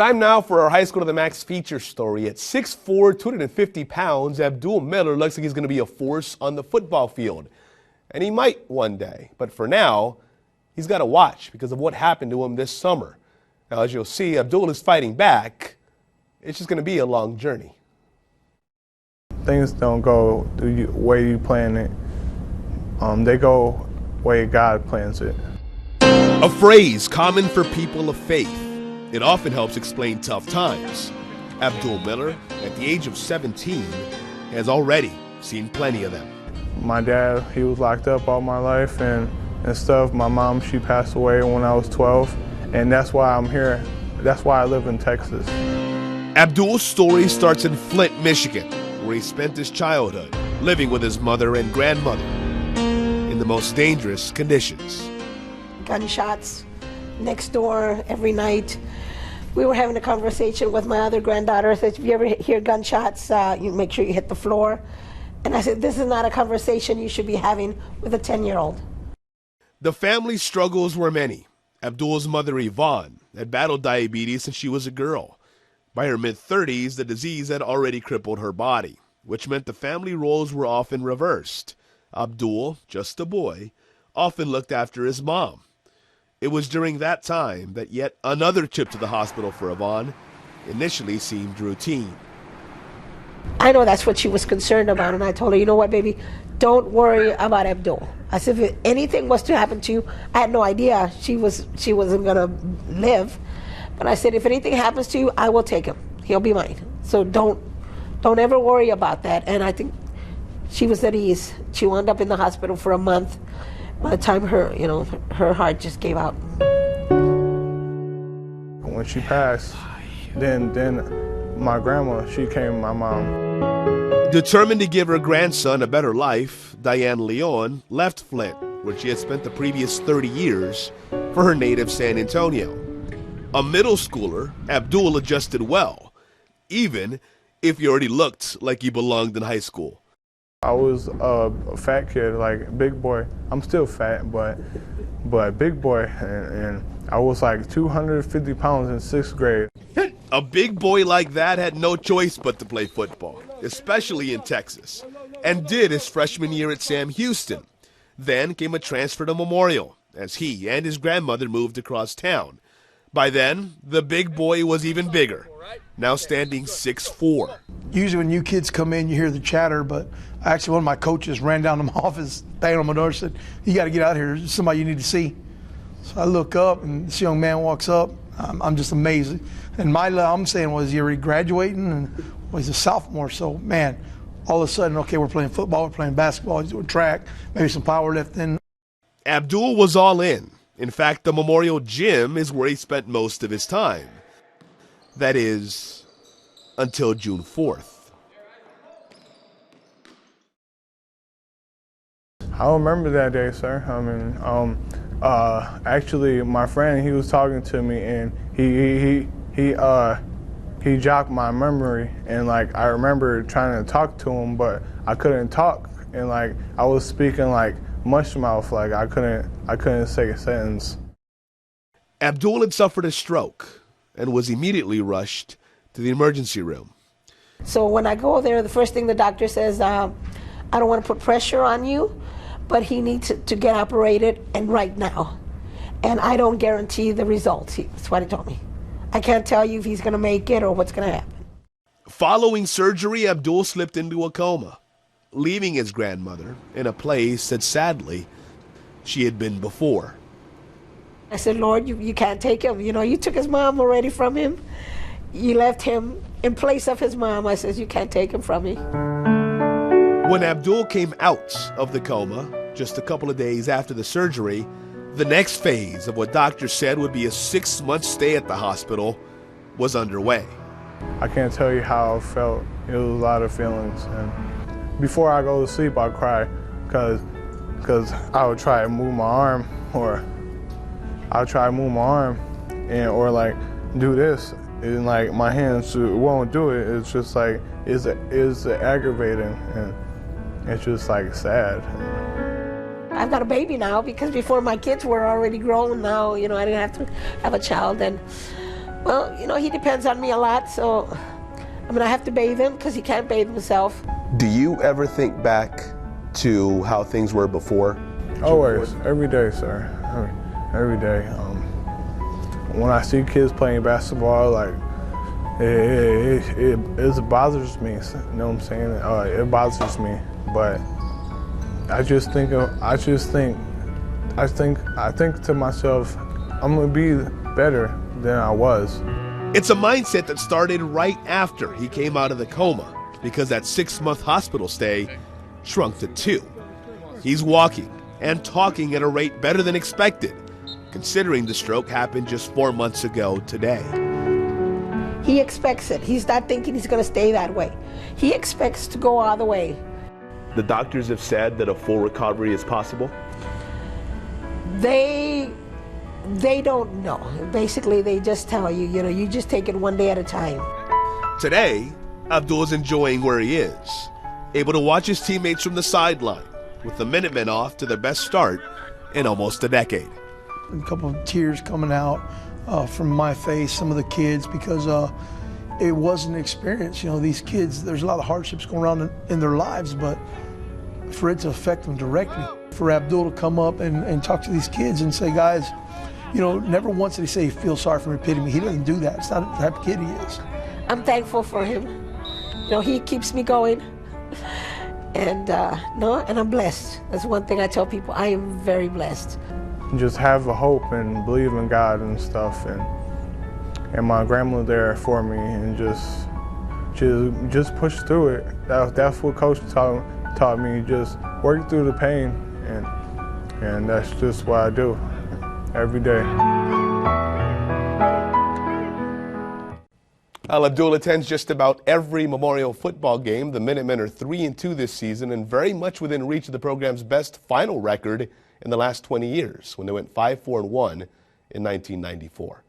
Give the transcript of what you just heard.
Time now for our High School to the Max feature story. At 6'4", 250 pounds, Abdul Miller looks like he's going to be a force on the football field. And he might one day. But for now, he's got to watch because of what happened to him this summer. Now, as you'll see, Abdul is fighting back. It's just going to be a long journey. Things don't go the way you plan it. They go the way God plans it. A phrase common for people of faith. It often helps explain tough times. Abdul Miller, at the age of 17, has already seen plenty of them. My dad, he was locked up all my life and stuff. My mom, she passed away when I was 12, and that's why I'm here. That's why I live in Texas. Abdul's story starts in Flint, Michigan, where he spent his childhood living with his mother and grandmother in the most dangerous conditions. Gunshots next door every night. We were having a conversation with my other granddaughter. I said, if you ever hear gunshots, you make sure you hit the floor. And I said, this is not a conversation you should be having with a 10-year-old. The family's struggles were many. Abdul's mother, Yvonne, had battled diabetes since she was a girl. By her mid-30s, the disease had already crippled her body, which meant the family roles were often reversed. Abdul, just a boy, often looked after his mom. It was during that time that yet another trip to the hospital for Yvonne initially seemed routine. I know that's what she was concerned about, and I told her, you know what, baby, don't worry about Abdul. I said, if anything was to happen to you, I had no idea she wasn't gonna live. But I said, if anything happens to you, I will take him. He'll be mine. So don't ever worry about that. And I think she was at ease. She wound up in the hospital for a month. By the time her heart just gave out. When she passed, then my grandma, she became my mom. Determined to give her grandson a better life, Diane Leon left Flint, where she had spent the previous 30 years, for her native San Antonio. A middle schooler, Abdul adjusted well, even if he already looked like he belonged in high school. I was a fat kid, like big boy. I'm still fat, but big boy, and I was like 250 pounds in 6th grade. A big boy like that had no choice but to play football, especially in Texas, and did his freshman year at Sam Houston. Then came a transfer to Memorial, as he and his grandmother moved across town. By then, the big boy was even bigger, now standing 6'4". Usually when new kids come in, you hear the chatter, but actually one of my coaches ran down to my office, banged on my door, and said, you got to get out here, there's somebody you need to see. So I look up, and this young man walks up. I'm just amazed. And I'm saying, was he already graduating? And well, he's a sophomore, so man, all of a sudden, okay, we're playing football, we're playing basketball, he's doing track, maybe some powerlifting. Abdul was all in. In fact, the Memorial Gym is where he spent most of his time. That is, until June 4th. I remember that day, sir. I mean, actually, my friend, he was talking to me, and he jogged my memory, and like I remember trying to talk to him, but I couldn't talk, and like I was speaking like mush mouth, like I couldn't say a sentence. Abdul had suffered a stroke and was immediately rushed to the emergency room. So when I go there, the first thing the doctor says, I don't want to put pressure on you, but he needs to get operated, and right now. And I don't guarantee the results. That's what he told me. I can't tell you if he's going to make it or what's going to happen. Following surgery, Abdul slipped into a coma, leaving his grandmother in a place that sadly she had been before. I said, Lord, you can't take him. You know, you took his mom already from him. You left him in place of his mom. I said, you can't take him from me. When Abdul came out of the coma, just a couple of days after the surgery, the next phase of what doctors said would be a 6-month stay at the hospital was underway. I can't tell you how I felt. It was a lot of feelings. And before I go to sleep, I cry because I would try to move my arm, or I'll try to move my arm, or like do this, and like my hands won't do it. It's just like it's aggravating, and it's just like sad. I've got a baby now because before my kids were already grown. Now, you know, I didn't have to have a child, and Well, you know, he depends on me a lot, so I mean, I have to bathe him because he can't bathe himself. Do you ever think back to how things were before? Always, every day, sir. Every day. When I see kids playing basketball, like it bothers me. You know what I'm saying? It bothers me, but I think to myself, I'm gonna be better than I was. It's a mindset that started right after he came out of the coma, because that 6-month hospital stay shrunk to 2. He's walking and talking at a rate better than expected, considering the stroke happened just 4 months ago today. He expects it. He's not thinking he's going to stay that way. He expects to go all the way. The doctors have said that a full recovery is possible? They don't know. Basically, they just tell you, you know, you just take it one day at a time. Today, Abdul's enjoying where he is, able to watch his teammates from the sideline, with the Minutemen off to their best start in almost a decade. A couple of tears coming out from my face, some of the kids, because it was an experience. You know, these kids, there's a lot of hardships going on in their lives, but for it to affect them directly, for Abdul to come up and talk to these kids and say, guys, you know, never once did he say he feels sorry for me, pity me. He doesn't do that. It's not the type of kid he is. I'm thankful for him. You know, he keeps me going. And and I'm blessed. That's one thing I tell people. I am very blessed. Just have a hope and believe in God and stuff, and my grandma there for me, and just push through it. That's what Coach taught me. Just work through the pain, and that's just what I do every day. Abdul attends just about every Memorial football game. The Minutemen are 3-2 this season and very much within reach of the program's best final record in the last 20 years, when they went 5-4-1 in 1994.